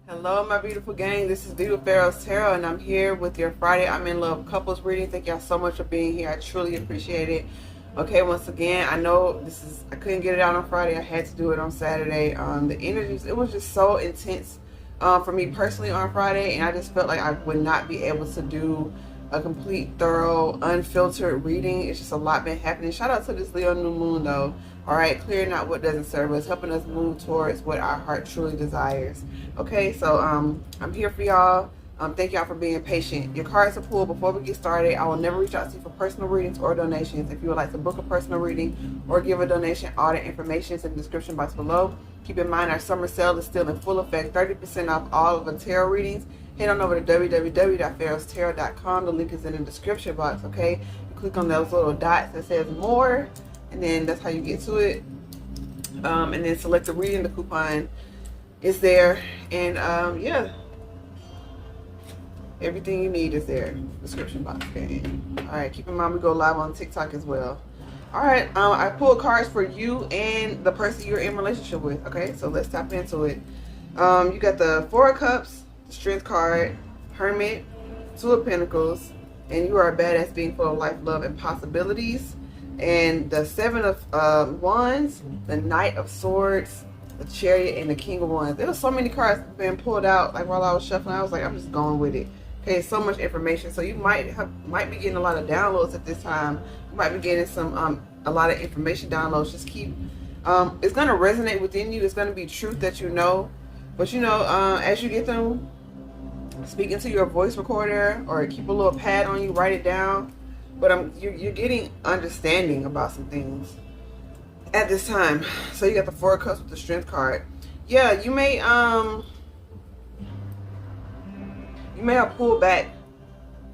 Hello, my beautiful gang. This is V with PharaohsTarot, and I'm here with your Friday I'm in Love couples reading. Thank y'all so much for being here. I truly appreciate it. Okay, once again, I know I couldn't get it out on Friday. I had to do it on Saturday. The energies, it was just so intense for me personally on Friday, and I just felt like I would not be able to do a complete, thorough, unfiltered reading. It's just a lot been happening. Shout out to this Leo new moon though. All right, clearing out what doesn't serve us, helping us move towards what our heart truly desires. Okay, so I'm here for y'all. Thank y'all for being patient. Your cards are pulled. Before we get started, I will never reach out to you for personal readings or donations. If you would like to book a personal reading or give a donation, all the information is in the description box below. Keep in mind our summer sale is still in full effect, 30% off all of the tarot readings. Head on over to www.PharaohsTarot.com. The link is in the description box, okay? You click on those little dots that says more, and then that's how you get to it. And then select the reading. The coupon is there, and yeah, everything you need is there. Description box, okay? All right, keep in mind we go live on TikTok as well. All right, I pulled cards for you and the person you're in relationship with, okay? So let's tap into it. You got the Four of Cups, the Strength card, Hermit, Two of Pentacles, and you are a badass being full of life, love, and possibilities. And the Seven of Wands, the Knight of Swords, the Chariot, and the King of Wands. There were so many cards being pulled out. Like while I was shuffling, I was like, I'm just going with it. Okay, so much information. So you might be getting a lot of downloads at this time. You might be getting some a lot of information downloads. Just keep. It's gonna resonate within you. It's gonna be truth that you know. But you know, as you get them, speak into your voice recorder or keep a little pad on you. Write it down. But you're getting understanding about some things at this time. So you got the Four of Cups with the Strength card. Yeah, you may have pulled back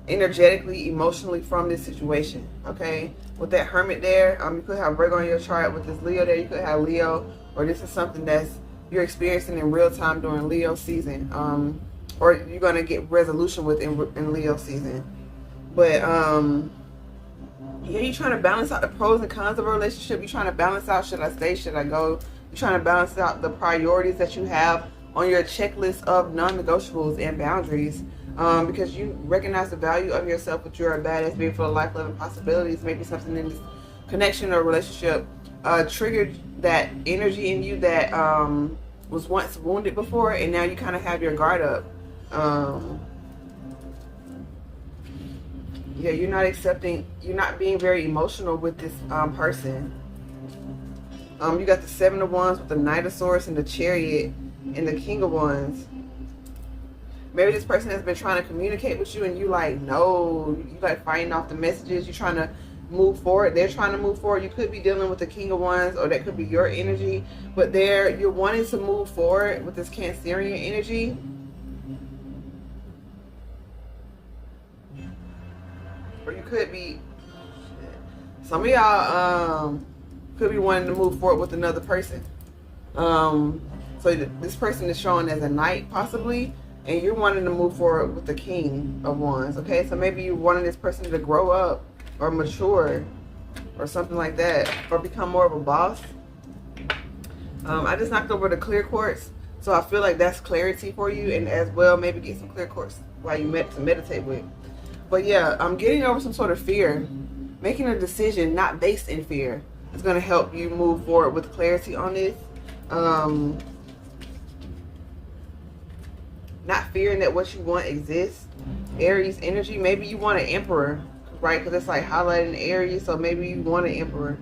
energetically, emotionally from this situation. Okay, with that Hermit there, you could have Virgo on your chart. With this Leo there, you could have Leo, or this is something that's you're experiencing in real time during Leo season, or you're gonna get resolution with in Leo season. But yeah, you're trying to balance out the pros and cons of a relationship. You're trying to balance out, should I stay, should I go? You're trying to balance out the priorities that you have on your checklist of non-negotiables and boundaries, because you recognize the value of yourself, but you're a badass being full of life, love, and possibilities. Maybe something in this connection or relationship triggered that energy in you that was once wounded before, and now you kind of have your guard up. Yeah, you're not being very emotional with this person. You got the Seven of Wands with the Knight of Swords and the Chariot and the King of Wands. Maybe this person has been trying to communicate with you and you like, no, you like fighting off the messages. You're trying to move forward. They're trying to move forward. You could be dealing with the King of Wands, or that could be your energy, but you're wanting to move forward with this Cancerian energy. Or you could be, some of y'all could be wanting to move forward with another person. So this person is showing as a knight possibly, and you're wanting to move forward with the King of Wands. Okay, so maybe you're wanting this person to grow up or mature or something like that, or become more of a boss. I just knocked over the clear quartz, so I feel like that's clarity for you, and as well maybe get some clear quartz while you meditate with. But yeah, I'm getting over some sort of fear. Making a decision not based in fear is going to help you move forward with clarity on this. Not fearing that what you want exists. Aries energy, maybe you want an emperor, right? Because it's like highlighting Aries, so maybe you want an emperor.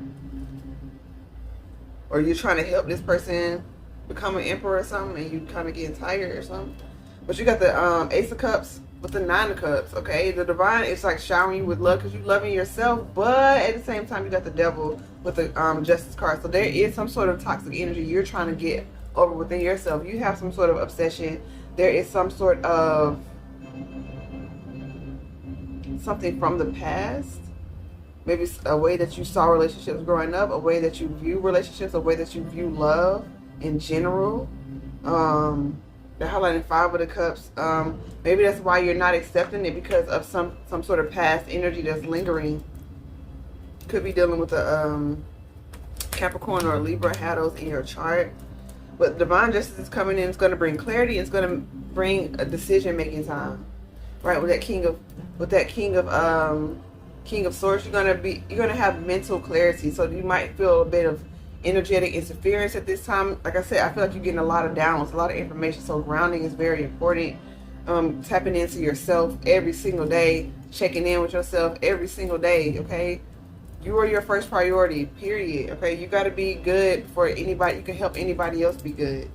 Or you're trying to help this person become an emperor or something, and you kind of getting tired or something. But you got the Ace of Cups with the Nine of Cups, okay? The Divine is like showering you with love because you're loving yourself, but at the same time you got the Devil with the Justice card. So there is some sort of toxic energy you're trying to get over within yourself. You have some sort of obsession. There is some sort of something from the past. Maybe a way that you saw relationships growing up, a way that you view relationships, a way that you view love in general. They're highlighting Five of the Cups. Maybe that's why you're not accepting it, because of some sort of past energy that's lingering. Could be dealing with a Capricorn or a Libra shadows in your chart. But divine justice is coming in. It's going to bring clarity. It's going to bring a decision-making time, right? With that king of swords, you're gonna have mental clarity. So you might feel a bit of energetic interference at this time. Like I said, I feel like you're getting a lot of downloads, a lot of information. So grounding is very important. Tapping into yourself every single day, checking in with yourself every single day. Okay, you are your first priority. Period. Okay, you got to be good for anybody. You can help anybody else be good.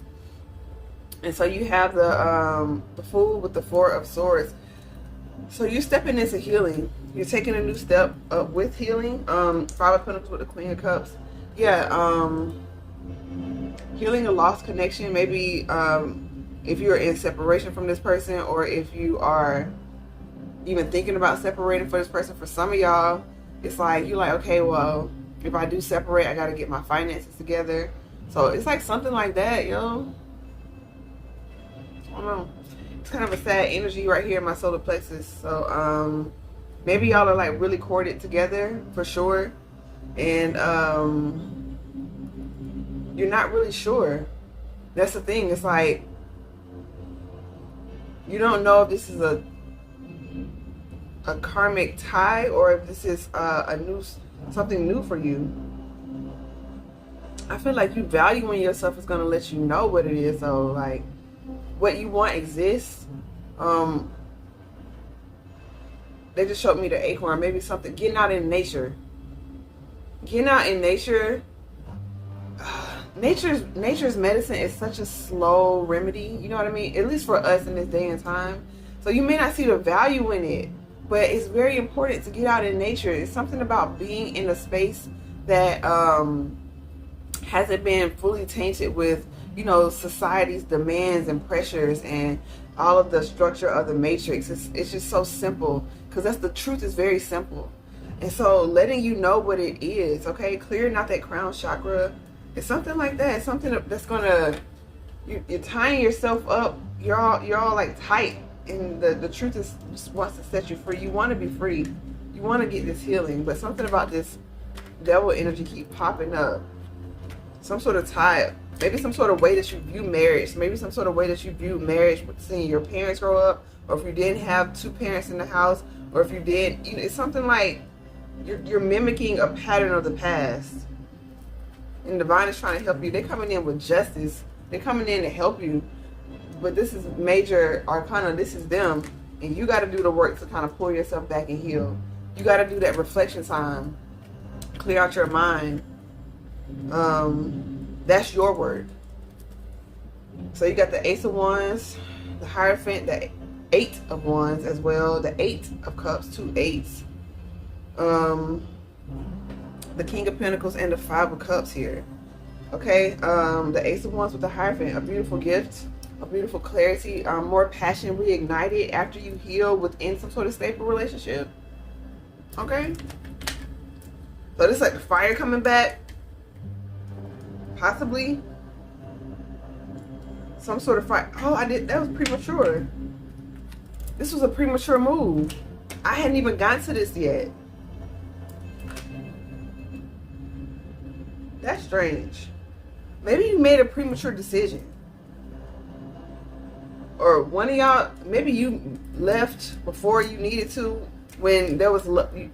And so you have the Fool with the Four of Swords. So you're stepping into healing. You're taking a new step up with healing. Five of Pentacles with the Queen of Cups. Yeah, healing a lost connection. Maybe if you're in separation from this person, or if you are even thinking about separating from this person. For some of y'all, it's like you're like, okay, well, if I do separate, I got to get my finances together. So it's like something like that, yo. I don't know. It's kind of a sad energy right here in my solar plexus. So maybe y'all are like really corded together for sure, and you're not really sure. That's the thing. It's like you don't know if this is a karmic tie, or if this is something new for you. I feel like you valuing yourself is going to let you know what it is. So like what you want exists. They just showed me the acorn. Maybe something, getting out in nature. Getting out in nature. Nature's medicine is such a slow remedy. You know what I mean? At least for us in this day and time. So you may not see the value in it, but it's very important to get out in nature. It's something about being in a space that hasn't been fully tainted with, you know, society's demands and pressures and all of the structure of the matrix. It's just so simple, because that's the truth. Is very simple. And so letting you know what it is, okay, clearing out that crown chakra, it's something like that. It's something that's gonna, you're tying yourself up. You're all like tight, and the truth is just wants to set you free. You want to be free. You want to get this healing, but something about this devil energy keep popping up. Some sort of tie, maybe some sort of way that you view marriage, maybe some sort of way that you view marriage with seeing your parents grow up, or if you didn't have two parents in the house, or if you did, you know, it's something like you're mimicking a pattern of the past. And divine is trying to help you. They're coming in with justice. They're coming in to help you. But this is major arcana. This is them. And you got to do the work to kind of pull yourself back and heal. You got to do that reflection time. Clear out your mind. That's your work. So you got the Ace of Wands, the Hierophant, the Eight of Wands as well, the Eight of Cups, 2 8s. The King of Pentacles and the Five of Cups here. Okay, the Ace of Wands with the Hierophant, a beautiful gift, a beautiful clarity, more passion reignited after you heal within some sort of stable relationship. Okay, so this is like the fire coming back, possibly some sort of fire. Oh, that was premature. This was a premature move. I hadn't even gotten to this yet. That's strange. Maybe you made a premature decision. Or one of y'all, maybe you left before you needed to, when there was love. You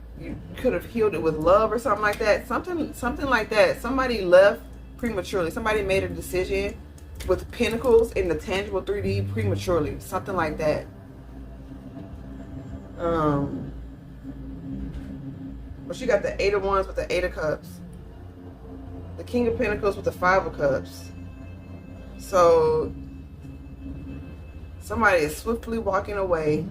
could have healed it with love or something like that. Something like that. Somebody left prematurely. Somebody made a decision with pentacles in the tangible 3D prematurely. Something like that. Well, she got the Eight of Wands with the Eight of Cups. The King of Pentacles with the Five of Cups. So somebody is swiftly walking away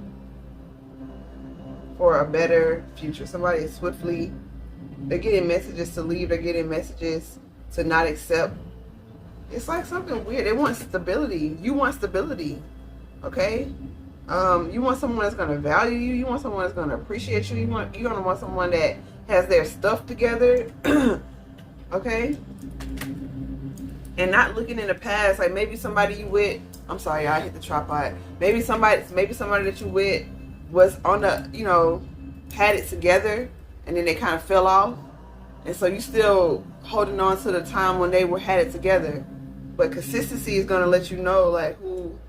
for a better future. Somebody is swiftly, they're getting messages to leave. They're getting messages to not accept. It's like something weird. They want stability. You want stability. Okay? You want someone that's going to value you. You want someone that's going to appreciate you. You're going to want someone that has their stuff together. Okay, and not looking in the past. Like maybe somebody you with, I'm sorry, I hit the tripod. Maybe somebody that you with was on the, you know, had it together, and then they kind of fell off, and so you still holding on to the time when they had it together. But consistency is going to let you know, like, ooh,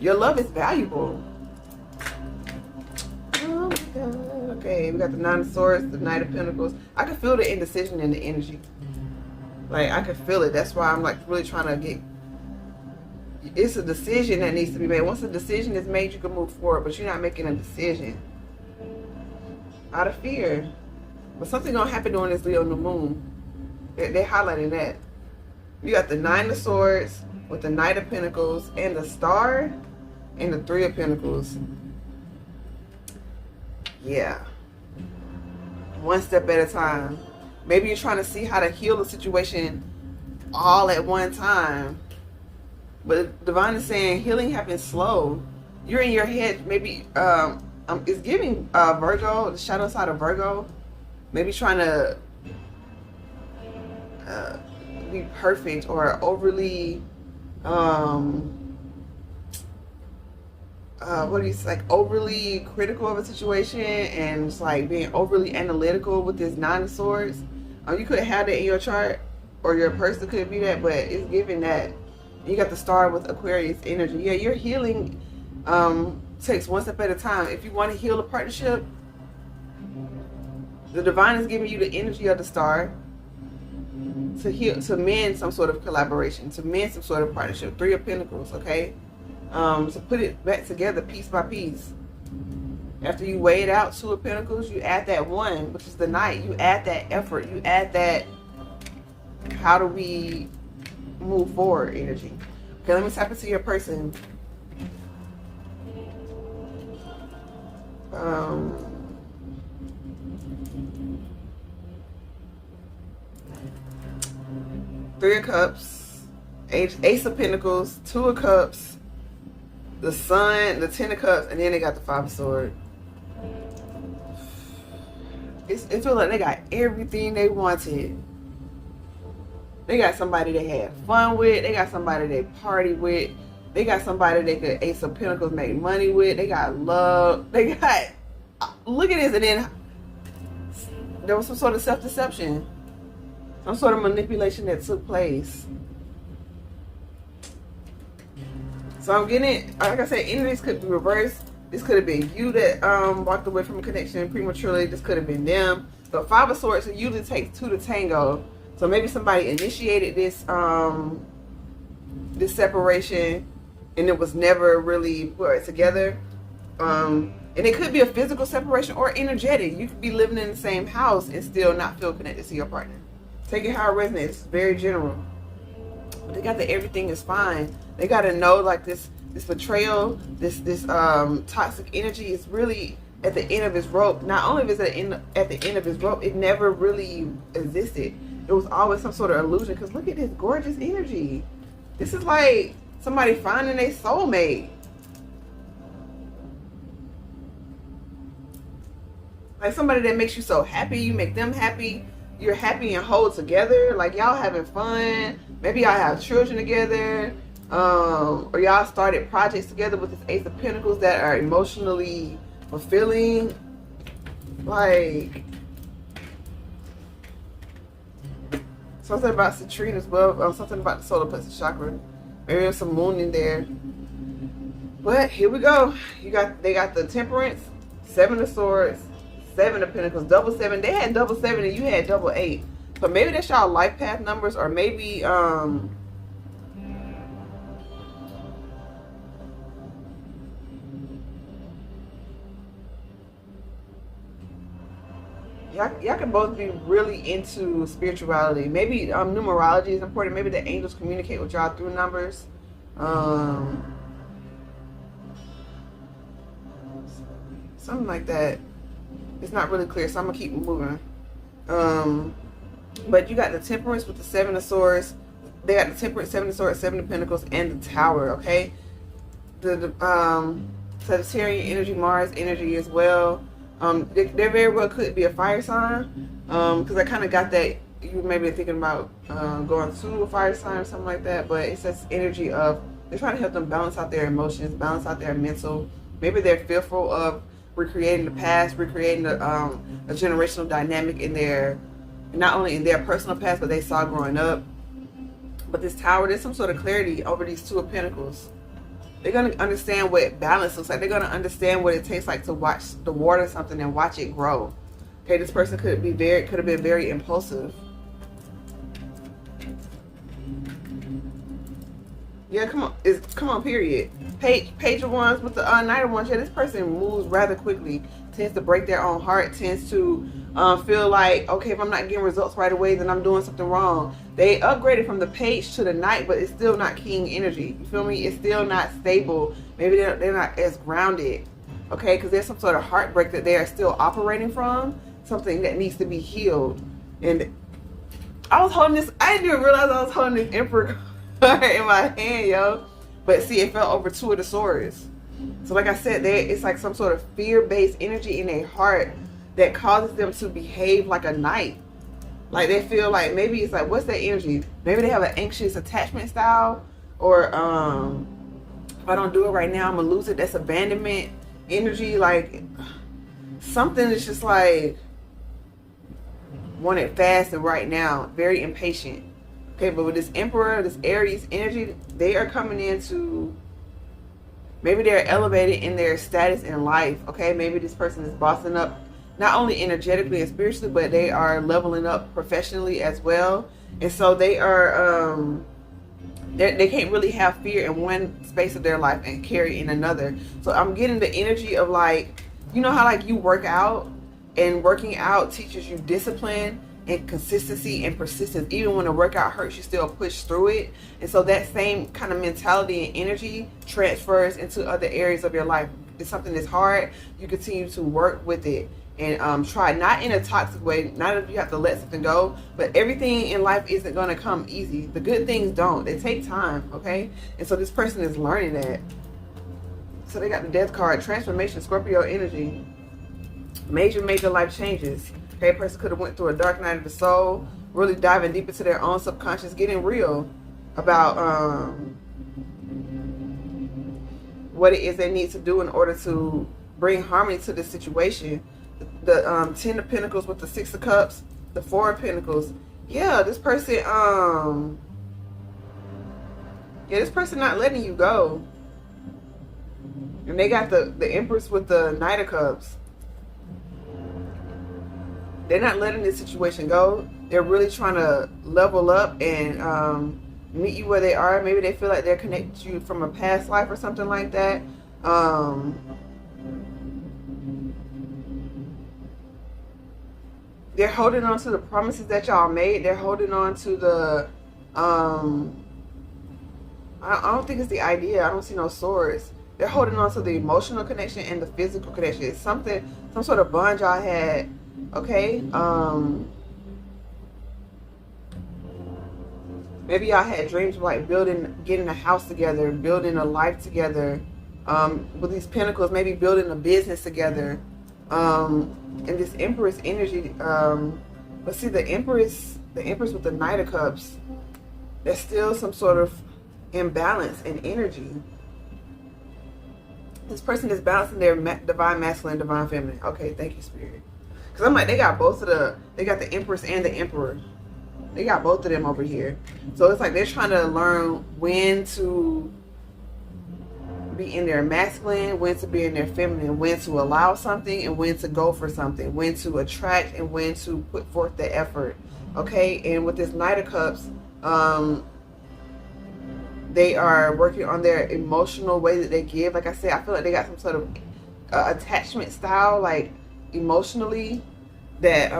your love is valuable. Oh my God. Okay, we got the Nine of Swords, the Knight of Pentacles. I can feel the indecision in the energy. Like, I can feel it. That's why I'm like really trying to get... It's a decision that needs to be made. Once a decision is made, you can move forward. But you're not making a decision out of fear. But something's going to happen during this Leo new moon. They're highlighting that. You got the Nine of Swords with the Knight of Pentacles and the Star and the Three of Pentacles. Yeah. One step at a time. Maybe you're trying to see how to heal the situation all at one time. But Divine is saying healing happens slow. You're in your head. Maybe it's giving Virgo, the shadow side of Virgo. Maybe trying to be perfect or overly overly critical of a situation, and it's like being overly analytical with this Nine of Swords. You could have that in your chart, or your person could be that, but it's giving that. You got the Star with Aquarius energy. Yeah, your healing takes one step at a time. If you want to heal a partnership, the Divine is giving you the energy of the Star to heal, to mend some sort of collaboration, to mend some sort of partnership. Three of Pentacles, okay? So put it back together piece by piece. After you weigh it out, Two of Pentacles, you add that one, which is the Knight. You add that effort. You add that, how do we move forward energy. Okay, let me tap into your person. Three of Cups, Ace of Pentacles, Two of Cups, the Sun, the Ten of Cups, and then they got the Five of Swords. It feels like they got everything they wanted. They got somebody they had fun with. They got somebody they party with. They got somebody they could Ace of Pentacles make money with. They got love. They got... Look at this. And then there was some sort of self-deception. Some sort of manipulation that took place. So I'm getting... Like I said, energies could be reversed. This could have been you that walked away from a connection prematurely. This could have been them. But Five of Swords, it usually takes two to tango. So maybe somebody initiated this this separation, and it was never really put together. And it could be a physical separation or energetic. You could be living in the same house and still not feel connected to your partner. Take it how it resonates. It's very general. But they got the everything is fine. They got to know, like, this betrayal, this toxic energy is really at the end of his rope. Not only is it at the end of his rope, it never really existed. It was always some sort of illusion, because look at this gorgeous energy. This is like somebody finding their soulmate. Like somebody that makes you so happy, you make them happy. You're happy and whole together. Like y'all having fun. Maybe y'all have children together. Or y'all started projects together with this Ace of Pentacles that are emotionally fulfilling. Like... something about citrine as well. Something about the solar plexus chakra. Maybe there's some moon in there. But here we go. They got the Temperance, Seven of Swords, Seven of Pentacles, double seven. They had double seven and you had double eight. So maybe that's y'all life path numbers, or maybe y'all can both be really into spirituality. Maybe numerology is important. Maybe the angels communicate with y'all through numbers. Something like that. It's not really clear, so I'm gonna keep moving. But you got the Temperance with the Seven of Swords. They got the Temperance, Seven of Swords, Seven of Pentacles, and the Tower. Okay, the Sagittarian energy, Mars energy as well. They very well could be a fire sign, because I kind of got that you may be thinking about going to a fire sign or something like that. But it's this energy of they're trying to help them balance out their emotions, balance out their mental. Maybe they're fearful of recreating the past, recreating a generational dynamic in their, not only in their personal past, but they saw growing up. But this Tower, there's some sort of clarity over these Two of Pentacles. They're going to understand what balance looks like. They're going to understand what it takes like to watch the water something and watch it grow. Okay, this person could have been very impulsive. Yeah, come on, period. Page of Wands with the Knight of Wands. Yeah, this person moves rather quickly. Tends to break their own heart. Tends to feel like, okay, if I'm not getting results right away, then I'm doing something wrong. They upgraded from the Page to the Knight, but it's still not King energy. You feel me? It's still not stable. Maybe they're not as grounded. Okay, because there's some sort of heartbreak that they are still operating from. Something that needs to be healed. And I was holding this. I didn't even realize I was holding this Emperor in my hand, yo. But see, it fell over Two of the Swords. So like I said, it's like some sort of fear-based energy in their heart that causes them to behave like a knight. Like they feel like, maybe it's like, what's that energy? Maybe they have an anxious attachment style, or if I don't do it right now, I'm gonna lose it. That's abandonment energy. Like something is just like want it fast and right now. Very impatient. Okay, but with this Emperor, this Aries energy, they are coming into, maybe they're elevated in their status in life. Okay, maybe this person is bossing up, not only energetically and spiritually, but they are leveling up professionally as well. And so they are, they can't really have fear in one space of their life and carry in another. So I'm getting the energy of like, you know how like you work out, and working out teaches you discipline and consistency and persistence. Even when the workout hurts, you still push through it. And so that same kind of mentality and energy transfers into other areas of your life. If something is hard, you continue to work with it and try, not in a toxic way, not if you have to let something go, but everything in life isn't going to come easy. The good things don't. They take time, okay? And so this person is learning that. So they got the Death card, transformation, Scorpio energy. Major life changes. Okay, a person could have went through a dark night of the soul, really diving deep into their own subconscious, getting real about what it is they need to do in order to bring harmony to this situation. The 10 of Pentacles with the 6 of Cups, the 4 of Pentacles. Yeah, this person, this person not letting you go. And they got the Empress with the Knight of Cups. They're not letting this situation go. They're really trying to level up and meet you where they are. Maybe they feel like they're connected to you from a past life or something like that. They're holding on to the promises that y'all made. They're holding on to the, I don't think it's the idea. I don't see no swords. They're holding on to the emotional connection and the physical connection. It's something, some sort of bond y'all had. Okay, maybe y'all had dreams of like getting a house together, building a life together, with these pentacles, maybe building a business together, and this Empress energy, but see the Empress with the Knight of Cups, there's still some sort of imbalance in energy. This person is balancing their divine masculine, divine feminine. Okay, thank you, Spirit. Because I'm like, they got the Empress and the Emperor. They got both of them over here. So it's like they're trying to learn when to be in their masculine, when to be in their feminine, when to allow something and when to go for something, when to attract and when to put forth the effort. Okay, and with this Knight of Cups, they are working on their emotional way that they give. Like I said, I feel like they got some sort of attachment style, like emotionally, that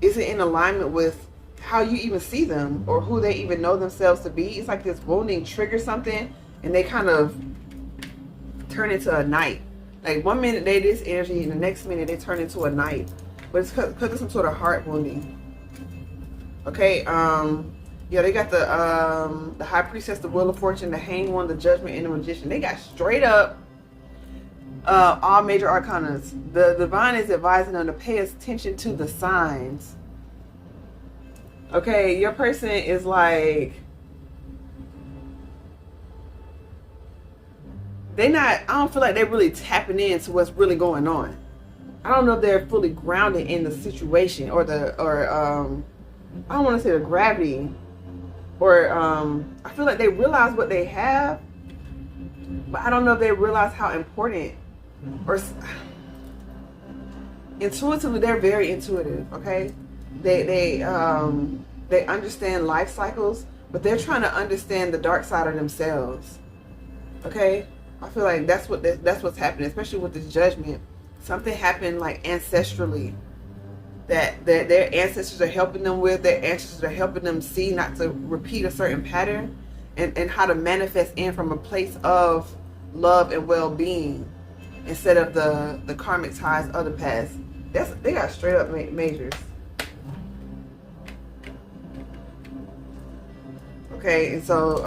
isn't in alignment with how you even see them or who they even know themselves to be. It's like this wounding triggers something and they kind of turn into a knight. Like one minute they this energy and the next minute they turn into a knight. But it's because of some sort of heart wounding. Okay, yeah, they got the High Priestess, the Wheel of Fortune, the Hanged One, the Judgment, and the Magician. They got straight up all major arcanas. The divine is advising them to pay attention to the signs. Okay, your person is like, I don't feel like they're really tapping into what's really going on. I don't know if they're fully grounded in the situation or I don't want to say the gravity, or I feel like they realize what they have, but I don't know if they realize how important, or intuitively, they're very intuitive, okay? They understand life cycles, but they're trying to understand the dark side of themselves, okay? I feel like that's what's happening, especially with this judgment. Something happened like ancestrally that their ancestors are helping them with. Their ancestors are helping them see not to repeat a certain pattern, and how to manifest in from a place of love and well-being instead of the karmic ties of the past. They got straight up majors. Okay, and so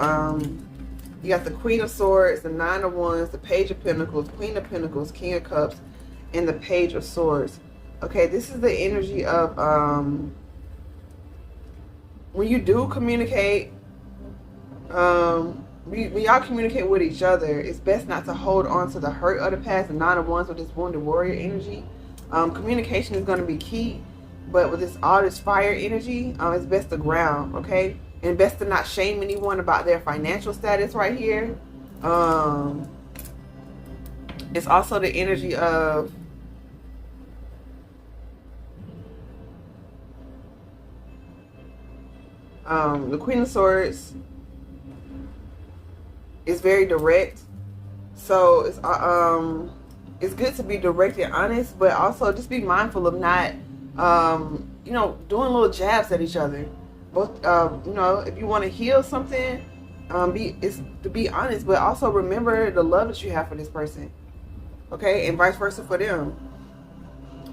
you got the Queen of Swords, the Nine of Wands, the Page of Pentacles, Queen of Pentacles, King of Cups, and the Page of Swords. Okay, this is the energy of when you do communicate, when y'all communicate with each other, it's best not to hold on to the hurt of the past. The Nine of Wands with this wounded warrior energy. Communication is going to be key, but with all this fire energy, it's best to ground, okay? And best to not shame anyone about their financial status right here. It's also the energy of the Queen of Swords is very direct, so it's good to be direct and honest, but also just be mindful of not doing little jabs at each other. Both if you want to heal something, it's to be honest, but also remember the love that you have for this person, okay, and vice versa for them.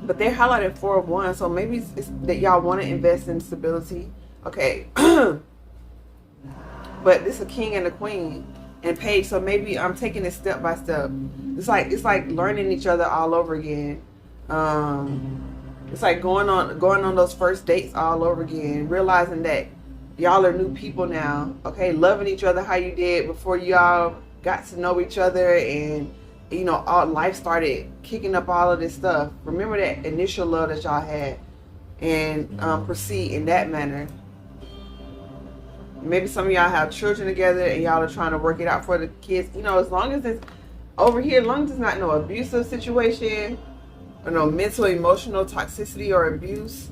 But they're highlighted 4 of Wands, so maybe it's that y'all want to invest in stability, okay. But this is a King and a Queen and Page, so maybe I'm taking it step by step. It's like learning each other all over again. It's like going on those first dates all over again, realizing that y'all are new people now, okay? Loving each other how you did before y'all got to know each other, and all life started kicking up all of this stuff. Remember that initial love that y'all had, and proceed in that manner. Maybe some of y'all have children together and y'all are trying to work it out for the kids. As long as it's over here, as long as it's not no abusive situation or no mental, emotional toxicity or abuse,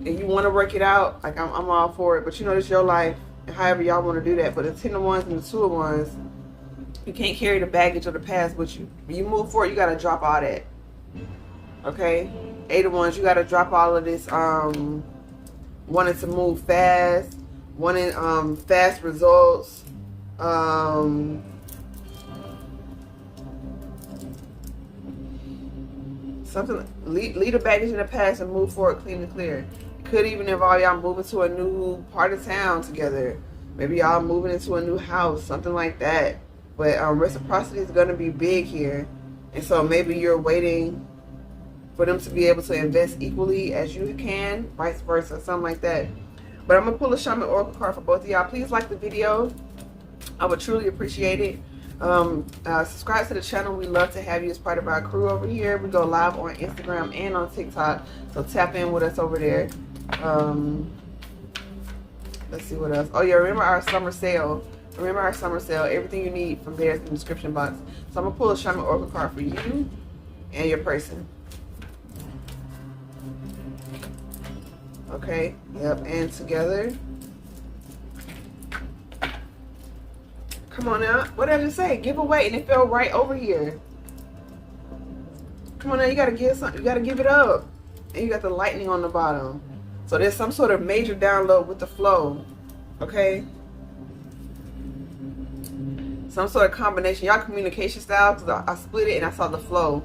and you want to work it out, like I'm all for it. But it's your life, and however y'all want to do that. But the 10 of Wands and the 2 of Wands, you can't carry the baggage of the past with you. When you move forward, you got to drop all that. Okay? 8 of Wands, you got to drop all of this wanting to move fast, wanting fast results, something, leave the baggage in the past and move forward clean and clear. It could even involve y'all moving to a new part of town together. Maybe y'all moving into a new house, something like that. But reciprocity is going to be big here, and so maybe you're waiting for them to be able to invest equally as you can, vice versa, something like that. But I'm going to pull a Shaman Oracle card for both of y'all. Please like the video. I would truly appreciate it. Subscribe to the channel. We love to have you as part of our crew over here. We go live on Instagram and on TikTok, so tap in with us over there. Let's see what else. Oh yeah, remember our summer sale. Remember our summer sale. Everything you need from there is in the description box. So I'm going to pull a Shaman Oracle card for you and your person. Okay, yep, and together. Come on now. What did I just say? Give away, and it fell right over here. Come on now, you gotta give something. You gotta give it up. And you got the lightning on the bottom. So there's some sort of major download with the flow. Okay? Some sort of combination. Y'all communication style, because I split it and I saw the flow.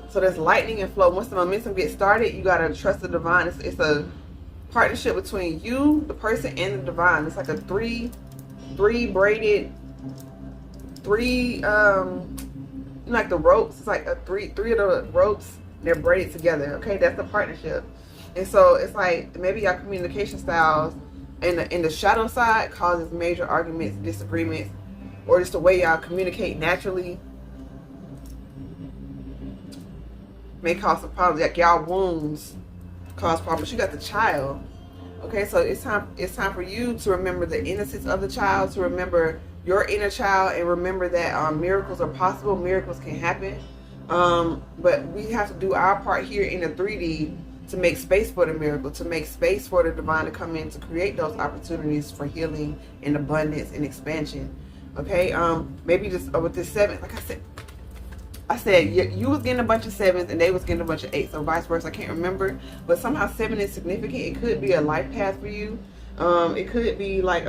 So there's lightning and flow. Once the momentum gets started, you gotta trust the divine. It's a partnership between you, the person, and the divine. It's like a three braided, like the ropes. It's like a three of the ropes. They're braided together. Okay, that's the partnership. And so it's like maybe your communication styles in the shadow side causes major arguments, disagreements, or just the way y'all communicate naturally may cause some problems. Like y'all wounds cause problems. You got the child. Okay, so it's time for you to remember the innocence of the child, to remember your inner child, and remember that miracles are possible, miracles can happen. But we have to do our part here in the 3D to make space for the miracle, to make space for the divine to come in, to create those opportunities for healing and abundance and expansion. Okay, maybe just with this 7, like I said you was getting a bunch of 7s and they was getting a bunch of 8s, so vice versa. I can't remember, but somehow 7 is significant. It could be a life path for you. It could be like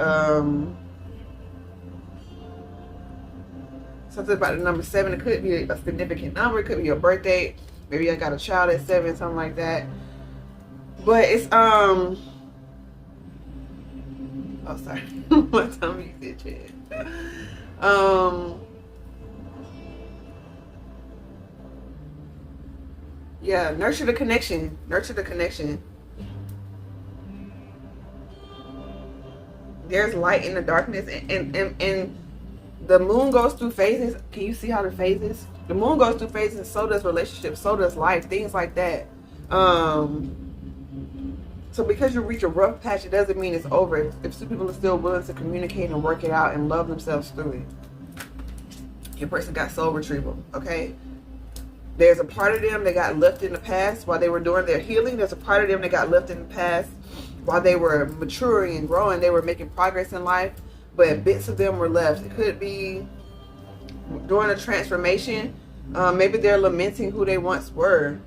something about the number 7. It could be a significant number. It could be your birthday. Maybe I got a child at 7, something like that. But it's oh, sorry. What time you said, Chad? Yeah, nurture the connection. Nurture the connection. There's light in the darkness, and the moon goes through phases. Can you see how the phases? The moon goes through phases, and so does relationships, so does life, things like that. So because you reach a rough patch, it doesn't mean it's over. If two people are still willing to communicate and work it out and love themselves through it. Your person got soul retrieval, okay? There's a part of them that got left in the past while they were doing their healing. There's a part of them that got left in the past while they were maturing and growing. They were making progress in life, but bits of them were left. It could be during a transformation. Maybe they're lamenting who they once were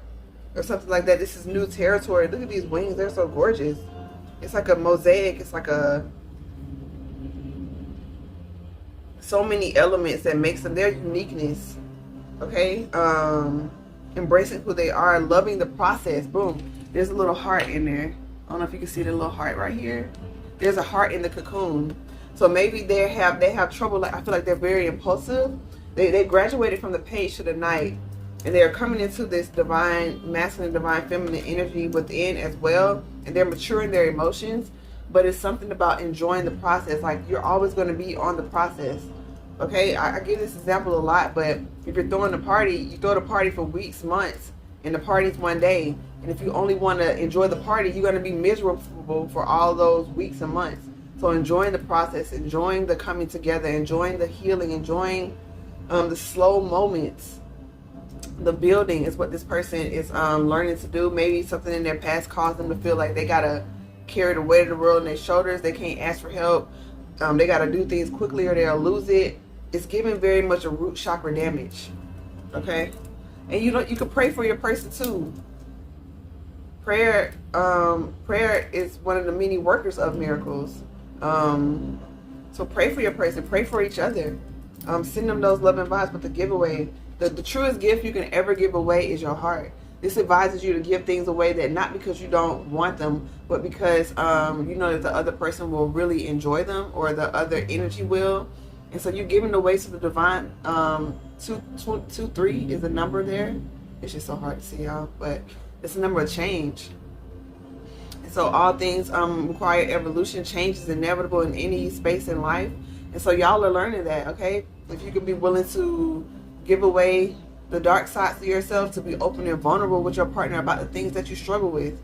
or something like that. This is new territory. Look at these wings. They're so gorgeous. It's like a mosaic. It's like so many elements that makes them their uniqueness. Okay, embracing who they are, loving the process. Boom, there's a little heart in there. I don't know if you can see the little heart right here. There's a heart in the cocoon. So maybe they have trouble. Like, I feel like they're very impulsive. They graduated from the page to the night, and they're coming into this divine masculine, divine feminine energy within as well, and they're maturing their emotions. But it's something about enjoying the process. Like, you're always going to be on the process. Okay, I give this example a lot, but if you're throwing a party, you throw the party for weeks, months, and the party's one day. And if you only want to enjoy the party, you're going to be miserable for all those weeks and months. So enjoying the process, enjoying the coming together, enjoying the healing, enjoying the slow moments. The building is what this person is learning to do. Maybe something in their past caused them to feel like they got to carry the weight of the world on their shoulders. They can't ask for help. They got to do things quickly or they'll lose it. It's giving very much a root chakra damage. Okay? And you can pray for your person too. Prayer is one of the many workers of miracles. So pray for your person. Pray for each other. Send them those loving vibes. But the giveaway, the truest gift you can ever give away is your heart. This advises you to give things away that not because you don't want them, but because you know that the other person will really enjoy them, or the other energy will. And so you're giving away to the divine. 223 is a number there. It's just so hard to see, y'all, but it's a number of change. And so all things require evolution. Change is inevitable in any space in life. And so y'all are learning that, okay? If you could be willing to give away the dark sides of yourself, to be open and vulnerable with your partner about the things that you struggle with.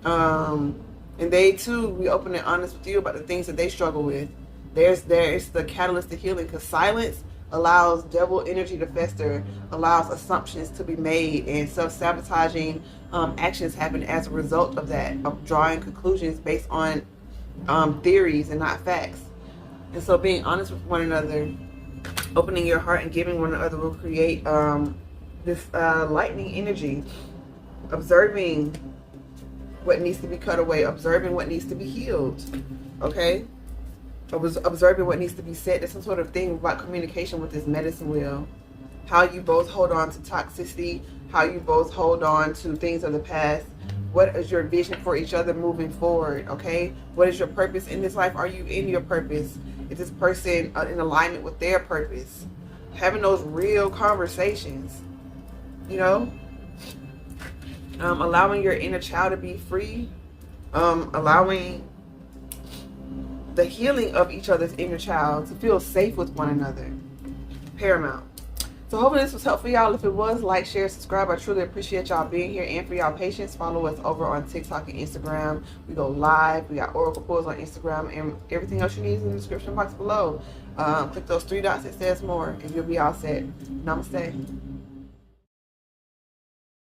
And they too be open and honest with you about the things that they struggle with. There's the catalyst to healing, because silence allows devil energy to fester, allows assumptions to be made, and self-sabotaging actions happen as a result of that, of drawing conclusions based on theories and not facts. And so being honest with one another, opening your heart and giving one another will create this lightning energy, observing what needs to be cut away, observing what needs to be healed, okay? Observing what needs to be said. There's some sort of thing about communication with this medicine wheel. How you both hold on to toxicity, how you both hold on to things of the past. What is your vision for each other moving forward, okay? What is your purpose in this life? Are you in your purpose? Is this person in alignment with their purpose? Having those real conversations, you know? Allowing your inner child to be free. Allowing the healing of each other's inner child to feel safe with one another. Paramount. So hopefully this was helpful, y'all. If it was, like, share, subscribe. I truly appreciate y'all being here and for y'all patience. Follow us over on TikTok and Instagram. We go live. We got oracle pulls on Instagram, and everything else you need is in the description box below. Click those 3 dots that says more, and you'll be all set. Namaste.